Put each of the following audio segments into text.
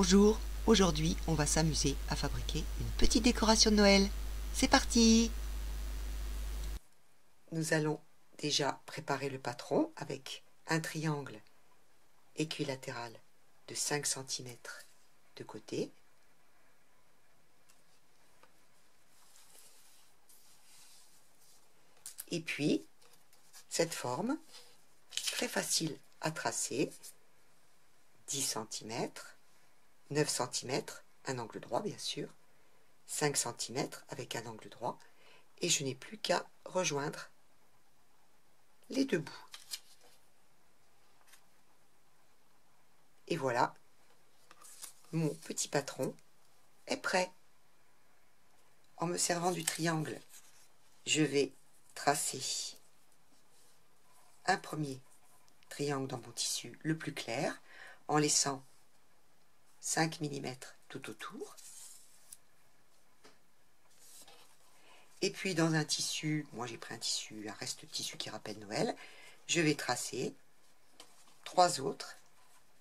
Bonjour, aujourd'hui on va s'amuser à fabriquer une petite décoration de Noël. C'est parti! Nous allons déjà préparer le patron avec un triangle équilatéral de 5 cm de côté. Et puis, cette forme, très facile à tracer, 10 cm, 9 cm, un angle droit bien sûr, 5 cm avec un angle droit, et je n'ai plus qu'à rejoindre les deux bouts. Et voilà, mon petit patron est prêt. En me servant du triangle, je vais tracer un premier triangle dans mon tissu le plus clair, en laissant 5 mm tout autour. Et puis dans un tissu, moi j'ai pris un reste de tissu qui rappelle Noël, je vais tracer 3 autres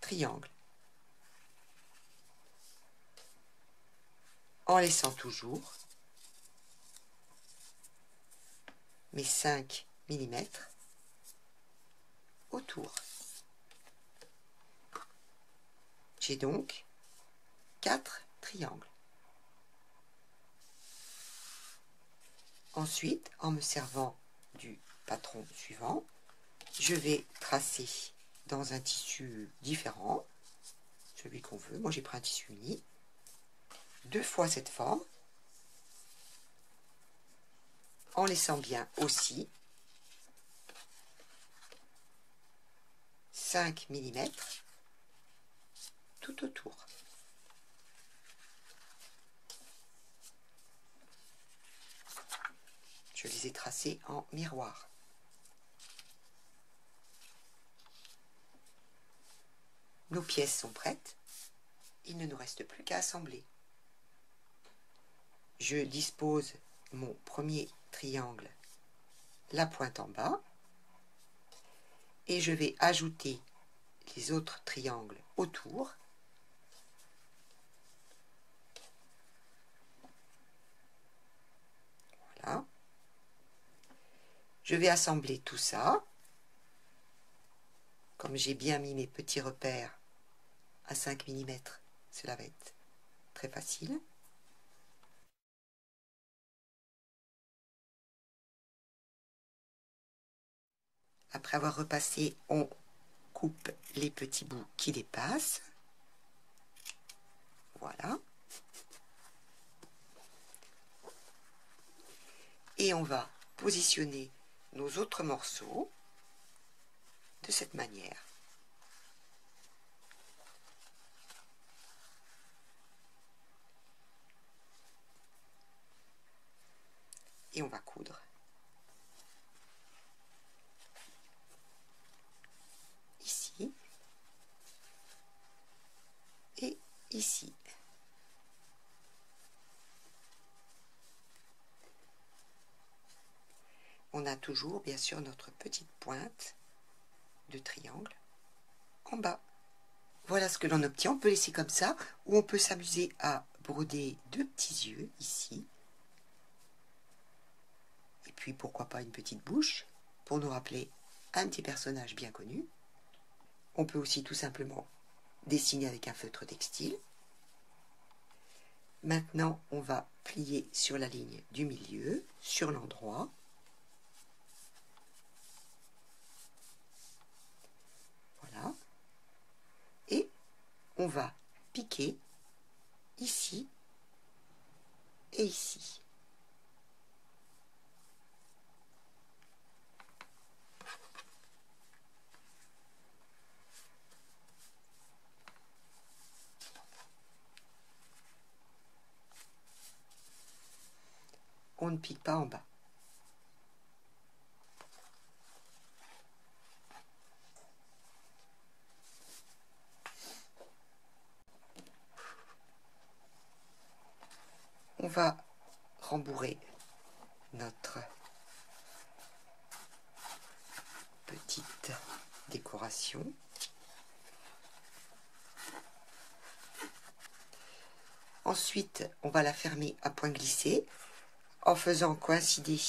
triangles, en laissant toujours mes 5 mm autour. J'ai donc 4 triangles. Ensuite, en me servant du patron suivant, je vais tracer dans un tissu différent, celui qu'on veut. Moi j'ai pris un tissu uni, 2 fois cette forme, en laissant bien aussi 5 mm tout autour. Je les ai tracés en miroir. Nos pièces sont prêtes. Il ne nous reste plus qu'à assembler. Je dispose mon premier triangle, la pointe en bas, et je vais ajouter les autres triangles autour. Voilà. Je vais assembler tout ça. Comme j'ai bien mis mes petits repères à 5 mm, cela va être très facile. Après avoir repassé, on coupe les petits bouts qui dépassent. Voilà. Et on va positionner nos autres morceaux de cette manière. Et on va coudre. Ici. Et ici. On a toujours, bien sûr, notre petite pointe de triangle en bas. Voilà ce que l'on obtient. On peut laisser comme ça, ou on peut s'amuser à broder 2 petits yeux ici. Et puis pourquoi pas une petite bouche pour nous rappeler un petit personnage bien connu. On peut aussi tout simplement dessiner avec un feutre textile. Maintenant, on va plier sur la ligne du milieu, sur l'endroit. Voilà. Et on va piquer ici et ici. On ne pique pas en bas. On va rembourrer notre petite décoration. Ensuite, on va la fermer à point glissé en faisant coïncider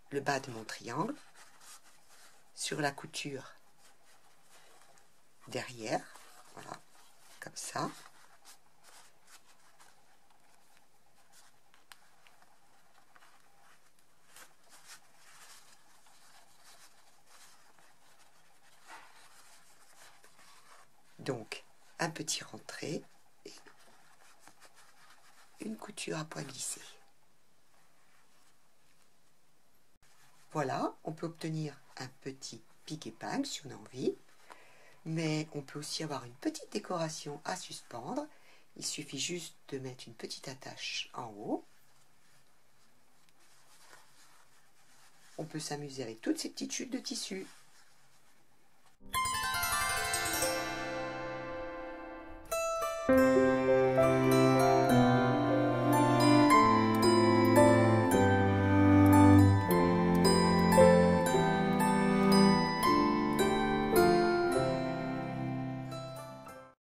le bas de mon triangle sur la couture derrière, voilà, comme ça. Donc, un petit rentré et une couture à point glissé. Voilà, on peut obtenir un petit pique-épingle si on a envie, mais on peut aussi avoir une petite décoration à suspendre. Il suffit juste de mettre une petite attache en haut. On peut s'amuser avec toutes ces petites chutes de tissu.